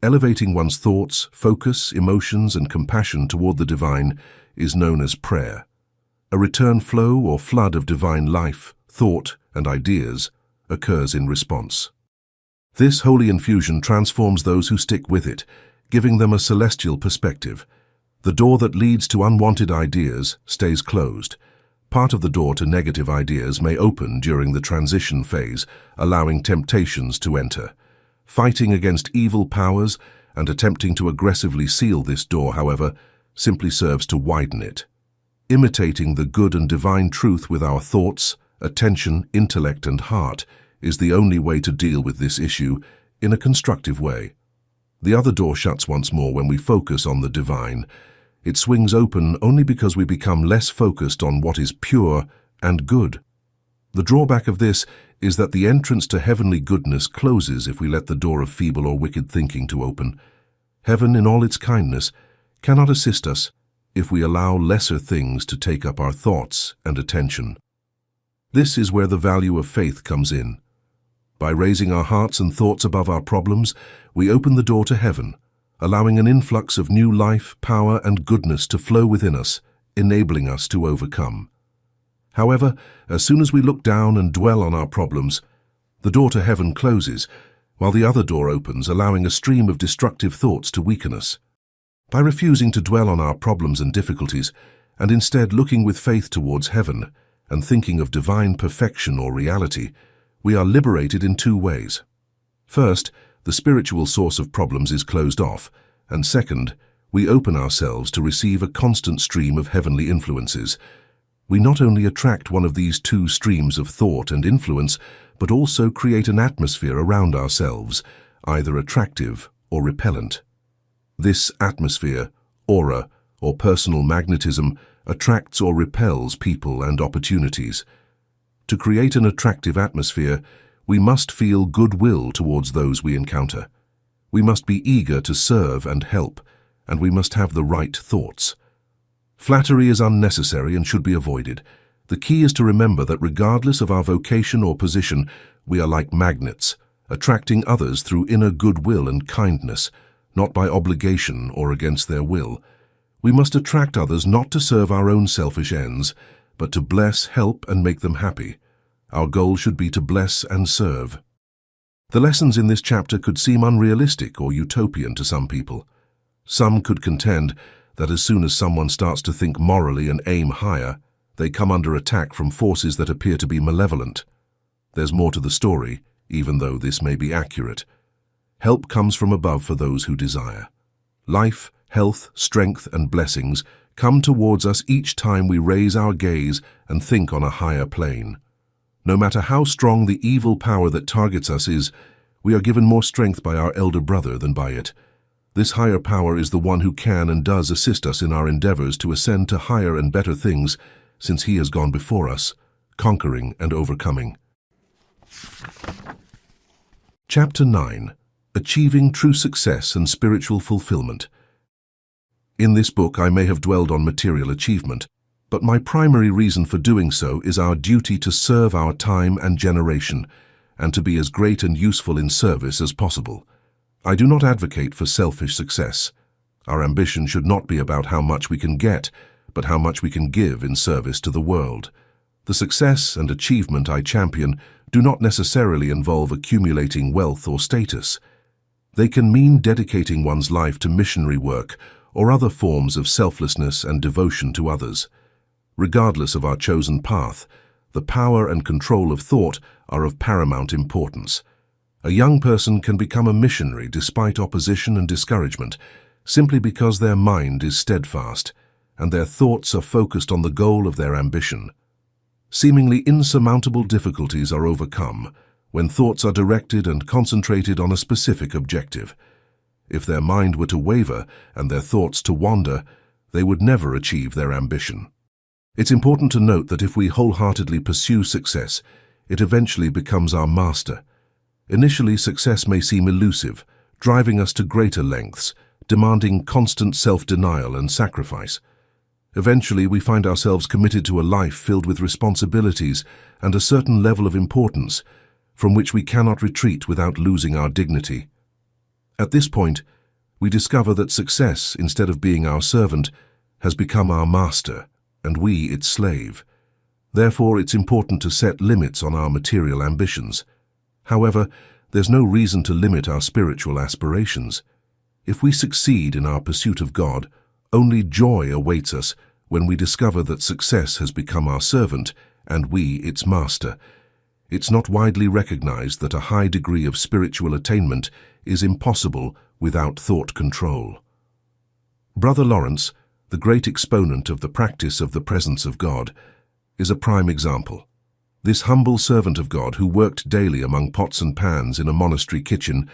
Elevating one's thoughts, focus, emotions, and compassion toward the divine is known as prayer. A return flow or flood of divine life, thought, and ideas occurs in response. This holy infusion transforms those who stick with it, giving them a celestial perspective. The door that leads to unwanted ideas stays closed. Part of the door to negative ideas may open during the transition phase, allowing temptations to enter. Fighting against evil powers and attempting to aggressively seal this door, however, simply serves to widen it. Imitating the good and divine truth with our thoughts, attention, intellect, and heart is the only way to deal with this issue in a constructive way. The other door shuts once more when we focus on the divine. It swings open only because we become less focused on what is pure and good. The drawback of this is that the entrance to heavenly goodness closes if we let the door of feeble or wicked thinking to open. Heaven, in all its kindness, cannot assist us if we allow lesser things to take up our thoughts and attention. This is where the value of faith comes in. By raising our hearts and thoughts above our problems, we open the door to heaven, allowing an influx of new life, power, and goodness to flow within us, enabling us to overcome. However, as soon as we look down and dwell on our problems, the door to heaven closes, while the other door opens, allowing a stream of destructive thoughts to weaken us. By refusing to dwell on our problems and difficulties, and instead looking with faith towards heaven, and thinking of divine perfection or reality, we are liberated in two ways. First, the spiritual source of problems is closed off, and second, we open ourselves to receive a constant stream of heavenly influences. We not only attract one of these two streams of thought and influence, but also create an atmosphere around ourselves, either attractive or repellent. This atmosphere, aura, or personal magnetism attracts or repels people and opportunities. To create an attractive atmosphere, we must feel goodwill towards those we encounter. We must be eager to serve and help, and we must have the right thoughts. Flattery is unnecessary and should be avoided. The key is to remember that regardless of our vocation or position, we are like magnets, attracting others through inner goodwill and kindness, not by obligation or against their will. We must attract others not to serve our own selfish ends, but to bless, help, and make them happy. Our goal should be to bless and serve. The lessons in this chapter could seem unrealistic or utopian to some people. Some could contend that as soon as someone starts to think morally and aim higher, they come under attack from forces that appear to be malevolent. There's more to the story, even though this may be accurate. Help comes from above for those who desire. Life, health, strength, and blessings come towards us each time we raise our gaze and think on a higher plane. No matter how strong the evil power that targets us is, we are given more strength by our elder brother than by it. This higher power is the one who can and does assist us in our endeavors to ascend to higher and better things, since he has gone before us, conquering and overcoming. Chapter 9. Achieving True Success and Spiritual Fulfillment. In this book I may have dwelled on material achievement, but my primary reason for doing so is our duty to serve our time and generation, and to be as great and useful in service as possible. I do not advocate for selfish success. Our ambition should not be about how much we can get, but how much we can give in service to the world. The success and achievement I champion do not necessarily involve accumulating wealth or status. They can mean dedicating one's life to missionary work or other forms of selflessness and devotion to others. Regardless of our chosen path, the power and control of thought are of paramount importance. A young person can become a missionary despite opposition and discouragement, simply because their mind is steadfast and their thoughts are focused on the goal of their ambition. Seemingly insurmountable difficulties are overcome when thoughts are directed and concentrated on a specific objective. If their mind were to waver and their thoughts to wander, they would never achieve their ambition. It's important to note that if we wholeheartedly pursue success, it eventually becomes our master. Initially, success may seem elusive, driving us to greater lengths, demanding constant self-denial and sacrifice. Eventually, we find ourselves committed to a life filled with responsibilities and a certain level of importance, from which we cannot retreat without losing our dignity. At this point, we discover that success, instead of being our servant, has become our master, and we its slave. Therefore, it's important to set limits on our material ambitions. However, there's no reason to limit our spiritual aspirations. If we succeed in our pursuit of God, only joy awaits us when we discover that success has become our servant and we its master. It's not widely recognized that a high degree of spiritual attainment is impossible without thought control. Brother Lawrence, the great exponent of the practice of the presence of God, is a prime example. This humble servant of God, who worked daily among pots and pans in a monastery kitchen,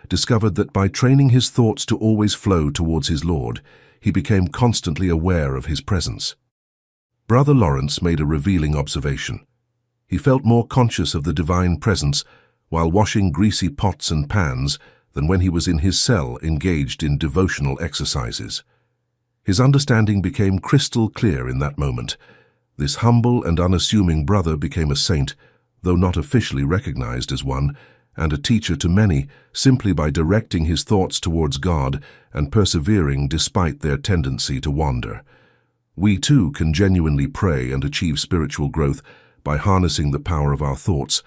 discovered that by training his thoughts to always flow towards his Lord, he became constantly aware of his presence. Brother Lawrence made a revealing observation. He felt more conscious of the divine presence while washing greasy pots and pans than when he was in his cell engaged in devotional exercises. His understanding became crystal clear in that moment. This humble and unassuming brother became a saint, though not officially recognized as one, and a teacher to many simply by directing his thoughts towards God and persevering despite their tendency to wander. We too can genuinely pray and achieve spiritual growth by harnessing the power of our thoughts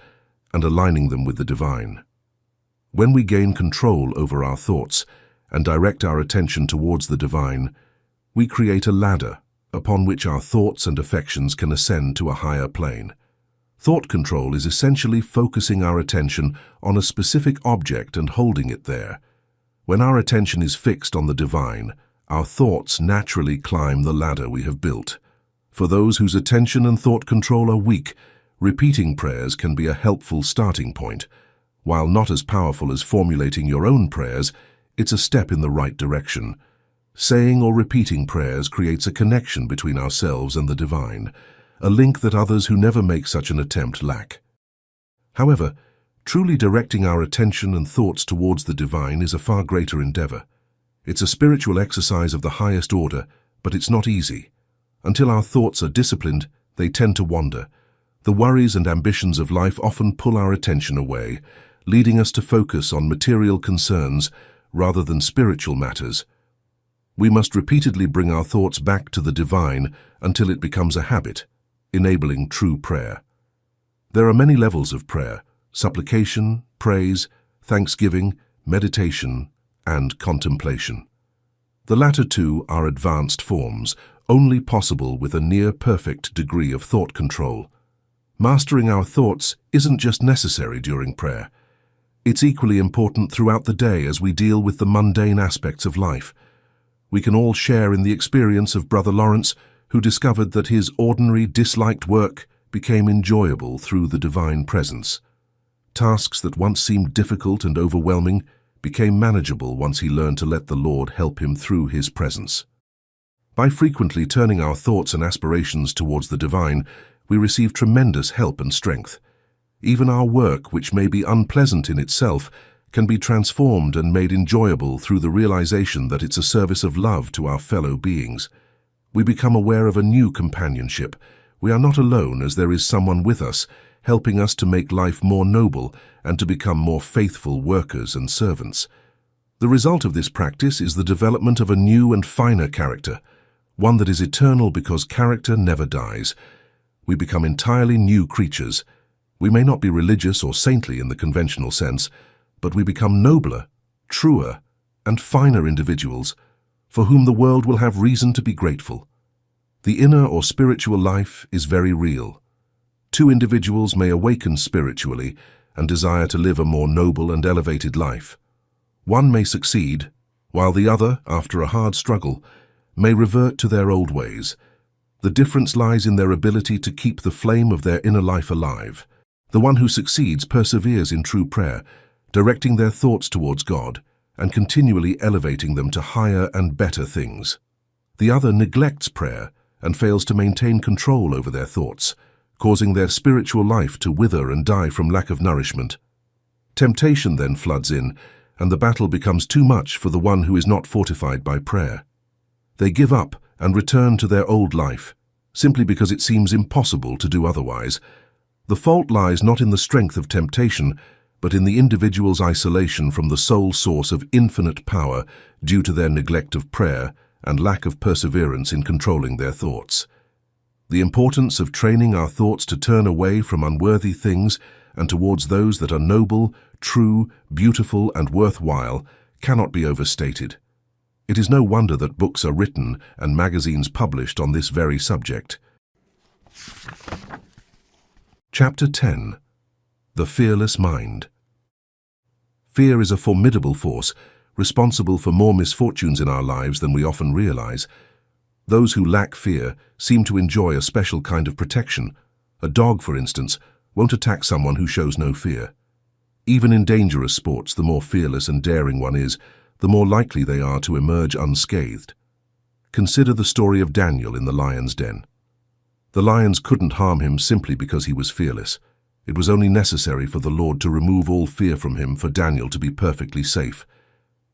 and aligning them with the divine. When we gain control over our thoughts and direct our attention towards the divine, we create a ladder upon which our thoughts and affections can ascend to a higher plane. Thought control is essentially focusing our attention on a specific object and holding it there. When our attention is fixed on the divine, our thoughts naturally climb the ladder we have built. For those whose attention and thought control are weak, repeating prayers can be a helpful starting point. While not as powerful as formulating your own prayers, it's a step in the right direction. Saying or repeating prayers creates a connection between ourselves and the divine, a link that others who never make such an attempt lack. However, truly directing our attention and thoughts towards the divine is a far greater endeavor. It's a spiritual exercise of the highest order, but it's not easy. Until our thoughts are disciplined, they tend to wander. The worries and ambitions of life often pull our attention away, leading us to focus on material concerns rather than spiritual matters. We must repeatedly bring our thoughts back to the divine until it becomes a habit, enabling true prayer. There are many levels of prayer: supplication, praise, thanksgiving, meditation, and contemplation. The latter two are advanced forms, only possible with a near-perfect degree of thought control. Mastering our thoughts isn't just necessary during prayer. It's equally important throughout the day as we deal with the mundane aspects of life. We can all share in the experience of Brother Lawrence, who discovered that his ordinary, disliked work became enjoyable through the divine presence. Tasks that once seemed difficult and overwhelming became manageable once he learned to let the Lord help him through his presence. By frequently turning our thoughts and aspirations towards the divine, we receive tremendous help and strength. Even our work, which may be unpleasant in itself, can be transformed and made enjoyable through the realization that it's a service of love to our fellow beings. We become aware of a new companionship. We are not alone, as there is someone with us, helping us to make life more noble and to become more faithful workers and servants. The result of this practice is the development of a new and finer character, one that is eternal because character never dies. We become entirely new creatures. We may not be religious or saintly in the conventional sense, but we become nobler, truer, and finer individuals, for whom the world will have reason to be grateful. The inner or spiritual life is very real. Two individuals may awaken spiritually and desire to live a more noble and elevated life. One may succeed, while the other, after a hard struggle, may revert to their old ways. The difference lies in their ability to keep the flame of their inner life alive. The one who succeeds perseveres in true prayer, directing their thoughts towards God and continually elevating them to higher and better things. The other neglects prayer and fails to maintain control over their thoughts, causing their spiritual life to wither and die from lack of nourishment. Temptation then floods in, and the battle becomes too much for the one who is not fortified by prayer. They give up and return to their old life, simply because it seems impossible to do otherwise. The fault lies not in the strength of temptation, but in the individual's isolation from the sole source of infinite power due to their neglect of prayer and lack of perseverance in controlling their thoughts. The importance of training our thoughts to turn away from unworthy things and towards those that are noble, true, beautiful, and worthwhile cannot be overstated. It is no wonder that books are written and magazines published on this very subject. Chapter 10. The Fearless Mind. Fear is a formidable force, responsible for more misfortunes in our lives than we often realize. Those who lack fear seem to enjoy a special kind of protection. A dog, for instance, won't attack someone who shows no fear. Even in dangerous sports, the more fearless and daring one is, the more likely they are to emerge unscathed. Consider the story of Daniel in the lion's den. The lions couldn't harm him simply because he was fearless. It was only necessary for the Lord to remove all fear from him for Daniel to be perfectly safe.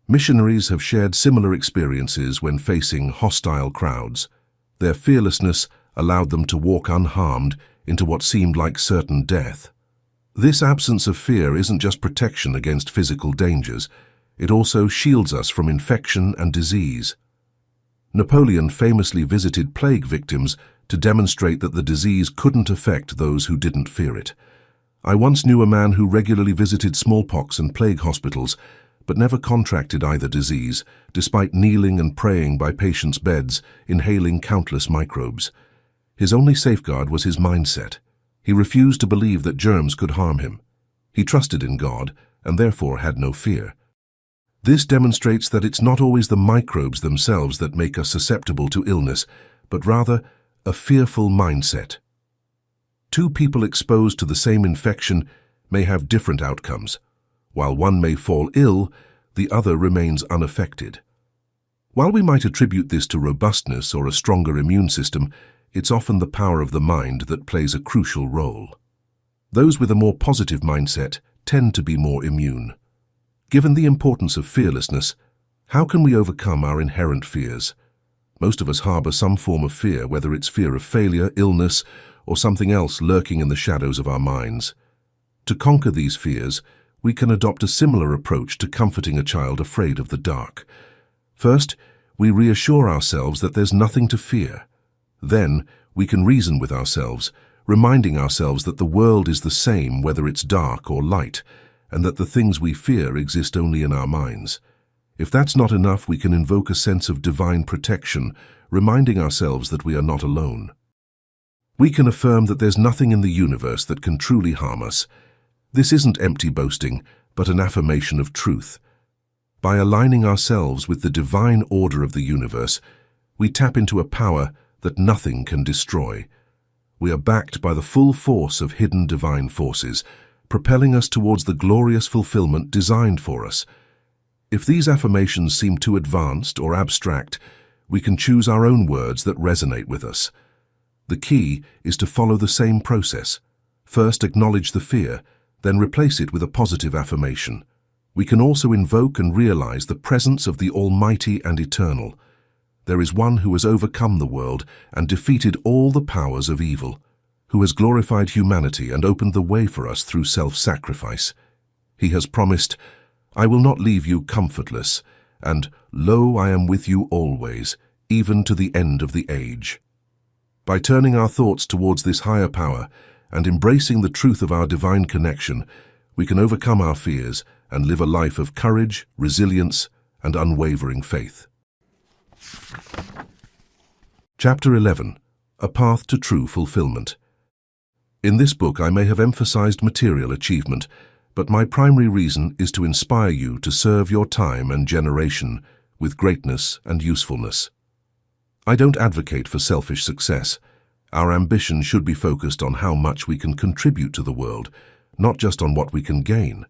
Missionaries have shared similar experiences when facing hostile crowds. Their fearlessness allowed them to walk unharmed into what seemed like certain death. This absence of fear isn't just protection against physical dangers, it also shields us from infection and disease. Napoleon famously visited plague victims to demonstrate that the disease couldn't affect those who didn't fear it. I once knew a man who regularly visited smallpox and plague hospitals, but never contracted either disease, despite kneeling and praying by patients' beds, inhaling countless microbes. His only safeguard was his mindset. He refused to believe that germs could harm him. He trusted in God, and therefore had no fear. This demonstrates that it's not always the microbes themselves that make us susceptible to illness, but rather a fearful mindset. Two people exposed to the same infection may have different outcomes. While one may fall ill, the other remains unaffected. While we might attribute this to robustness or a stronger immune system, it's often the power of the mind that plays a crucial role. Those with a more positive mindset tend to be more immune. Given the importance of fearlessness, how can we overcome our inherent fears? Most of us harbor some form of fear, whether it's fear of failure, illness, or something else lurking in the shadows of our minds. To conquer these fears, we can adopt a similar approach to comforting a child afraid of the dark. First, we reassure ourselves that there's nothing to fear. Then, we can reason with ourselves, reminding ourselves that the world is the same whether it's dark or light, and that the things we fear exist only in our minds. If that's not enough, we can invoke a sense of divine protection, reminding ourselves that we are not alone. We can affirm that there's nothing in the universe that can truly harm us. This isn't empty boasting, but an affirmation of truth. By aligning ourselves with the divine order of the universe, we tap into a power that nothing can destroy. We are backed by the full force of hidden divine forces, propelling us towards the glorious fulfillment designed for us. If these affirmations seem too advanced or abstract, we can choose our own words that resonate with us. The key is to follow the same process. First, acknowledge the fear, then replace it with a positive affirmation. We can also invoke and realize the presence of the Almighty and Eternal. There is one who has overcome the world and defeated all the powers of evil, who has glorified humanity and opened the way for us through self-sacrifice. He has promised, "I will not leave you comfortless," and "Lo, I am with you always, even to the end of the age." By turning our thoughts towards this higher power and embracing the truth of our divine connection, we can overcome our fears and live a life of courage, resilience, and unwavering faith. Chapter 11. A Path to True Fulfillment. In this book, I may have emphasized material achievement, but my primary reason is to inspire you to serve your time and generation with greatness and usefulness. I don't advocate for selfish success. Our ambition should be focused on how much we can contribute to the world, not just on what we can gain.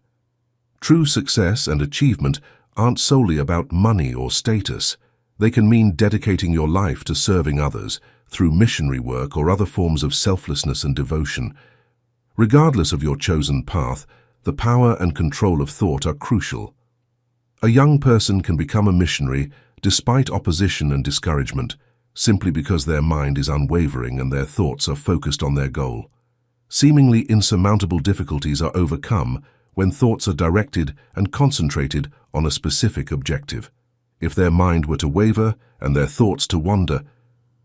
True success and achievement aren't solely about money or status. They can mean dedicating your life to serving others through missionary work or other forms of selflessness and devotion. Regardless of your chosen path, the power and control of thought are crucial. A young person can become a missionary despite opposition and discouragement, simply because their mind is unwavering and their thoughts are focused on their goal. Seemingly insurmountable difficulties are overcome when thoughts are directed and concentrated on a specific objective. If their mind were to waver and their thoughts to wander,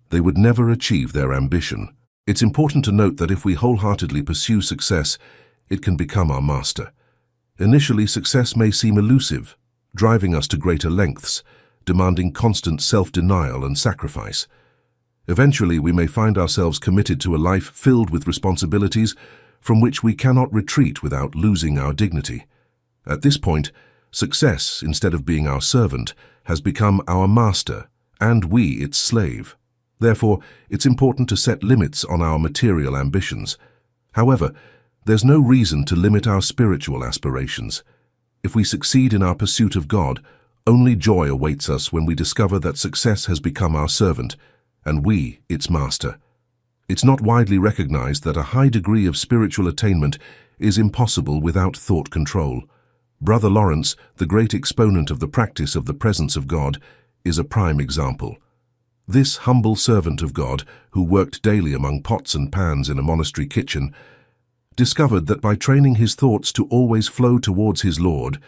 they would never achieve their ambition. It's important to note that if we wholeheartedly pursue success, it can become our master. Initially, success may seem elusive, driving us to greater lengths, demanding constant self-denial and sacrifice. Eventually, we may find ourselves committed to a life filled with responsibilities from which we cannot retreat without losing our dignity. At this point, success, instead of being our servant, has become our master, and we its slave. Therefore, it's important to set limits on our material ambitions. However, there's no reason to limit our spiritual aspirations. If we succeed in our pursuit of God, only joy awaits us when we discover that success has become our servant, and we its master. It's not widely recognized that a high degree of spiritual attainment is impossible without thought control. Brother Lawrence, the great exponent of the practice of the presence of God, is a prime example. This humble servant of God, who worked daily among pots and pans in a monastery kitchen, discovered that by training his thoughts to always flow towards his Lord,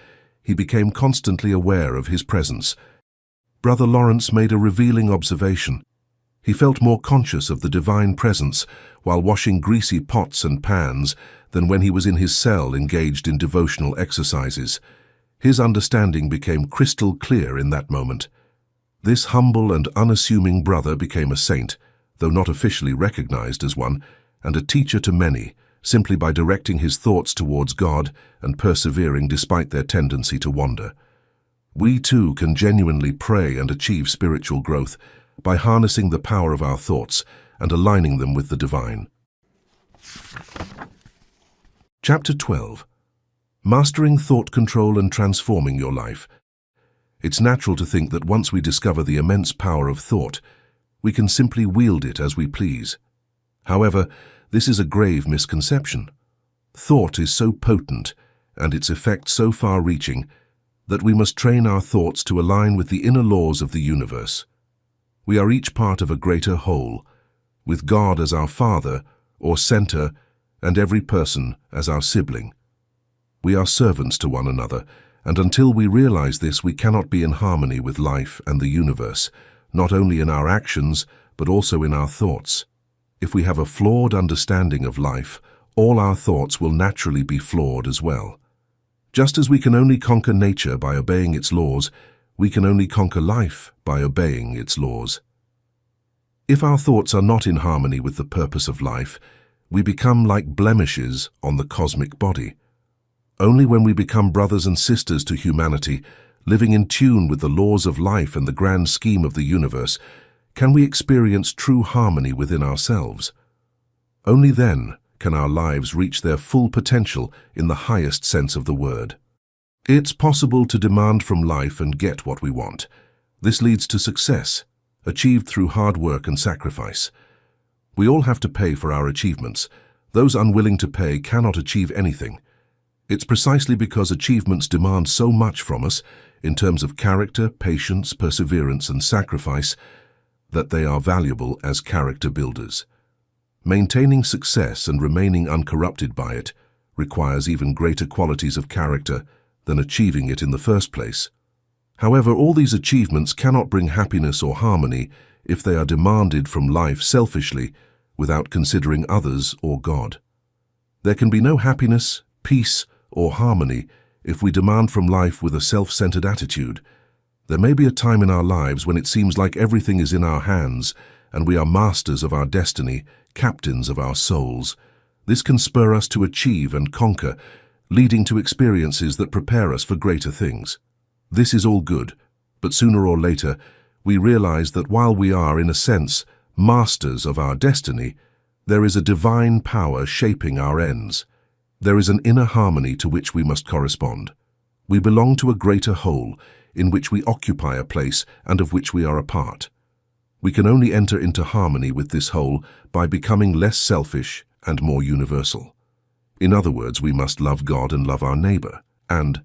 he became constantly aware of his presence. Brother Lawrence made a revealing observation. He felt more conscious of the divine presence while washing greasy pots and pans than when he was in his cell engaged in devotional exercises. His understanding became crystal clear in that moment. This humble and unassuming brother became a saint, though not officially recognized as one, and a teacher to many, simply by directing his thoughts towards God and persevering despite their tendency to wander. We too can genuinely pray and achieve spiritual growth by harnessing the power of our thoughts and aligning them with the divine. Chapter 12. Mastering thought control and transforming your life. It's natural to think that once we discover the immense power of thought, we can simply wield it as we please. However, this is a grave misconception. Thought is so potent, and its effects so far-reaching, that we must train our thoughts to align with the inner laws of the universe. We are each part of a greater whole, with God as our Father or center, and every person as our sibling. We are servants to one another, and until we realize this, we cannot be in harmony with life and the universe, not only in our actions, but also in our thoughts. If we have a flawed understanding of life, all our thoughts will naturally be flawed as well. Just as we can only conquer nature by obeying its laws, we can only conquer life by obeying its laws. If our thoughts are not in harmony with the purpose of life, we become like blemishes on the cosmic body. Only when we become brothers and sisters to humanity, living in tune with the laws of life and the grand scheme of the universe, can we experience true harmony within ourselves. Only then can our lives reach their full potential in the highest sense of the word. It's possible to demand from life and get what we want. This leads to success, achieved through hard work and sacrifice. We all have to pay for our achievements. Those unwilling to pay cannot achieve anything. It's precisely because achievements demand so much from us, in terms of character, patience, perseverance, and sacrifice, that they are valuable as character builders. Maintaining success and remaining uncorrupted by it requires even greater qualities of character than achieving it in the first place. However, all these achievements cannot bring happiness or harmony if they are demanded from life selfishly, without considering others or God. There can be no happiness, peace, or harmony if we demand from life with a self-centered attitude. There may be a time in our lives when it seems like everything is in our hands and we are masters of our destiny, captains of our souls. This can spur us to achieve and conquer, leading to experiences that prepare us for greater things. This is all good, but sooner or later, we realize that while we are, in a sense, masters of our destiny, there is a divine power shaping our ends. There is an inner harmony to which we must correspond. We belong to a greater whole, in which we occupy a place and of which we are a part. We can only enter into harmony with this whole by becoming less selfish and more universal. In other words, we must love God and love our neighbor, and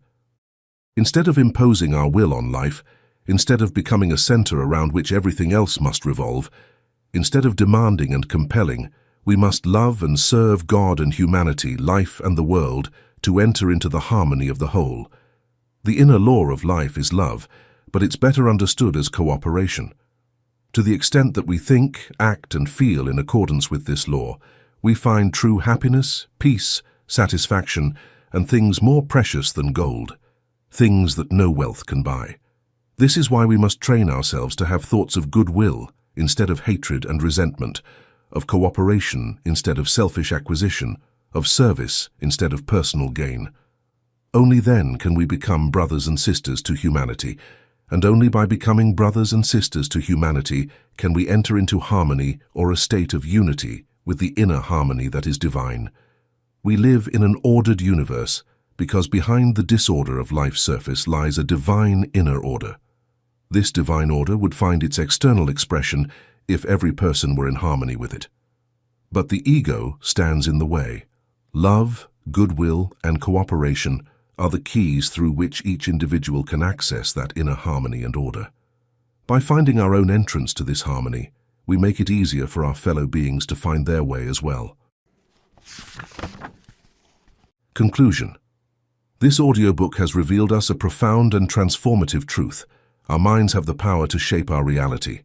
instead of imposing our will on life, instead of becoming a center around which everything else must revolve, instead of demanding and compelling, we must love and serve God and humanity, life and the world, to enter into the harmony of the whole. The inner law of life is love, but it's better understood as cooperation. To the extent that we think, act, and feel in accordance with this law, we find true happiness, peace, satisfaction, and things more precious than gold, things that no wealth can buy. This is why we must train ourselves to have thoughts of goodwill instead of hatred and resentment, of cooperation instead of selfish acquisition, of service instead of personal gain. Only then can we become brothers and sisters to humanity, and only by becoming brothers and sisters to humanity can we enter into harmony or a state of unity with the inner harmony that is divine. We live in an ordered universe because behind the disorder of life's surface lies a divine inner order. This divine order would find its external expression if every person were in harmony with it. But the ego stands in the way. Love, goodwill, and cooperation are the keys through which each individual can access that inner harmony and order. By finding our own entrance to this harmony, we make it easier for our fellow beings to find their way as well. Conclusion. This audiobook has revealed us a profound and transformative truth. Our minds have the power to shape our reality.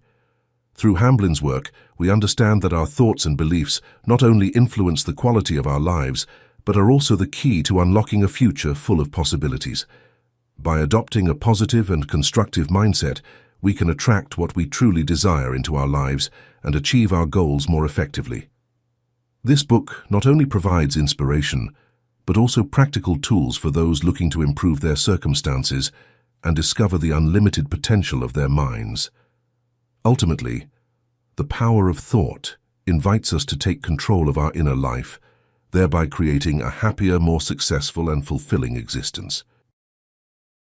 Through Hamblin's work, we understand that our thoughts and beliefs not only influence the quality of our lives, but are also the key to unlocking a future full of possibilities. By adopting a positive and constructive mindset, we can attract what we truly desire into our lives and achieve our goals more effectively. This book not only provides inspiration, but also practical tools for those looking to improve their circumstances and discover the unlimited potential of their minds. Ultimately, the power of thought invites us to take control of our inner life, thereby creating a happier, more successful and fulfilling existence.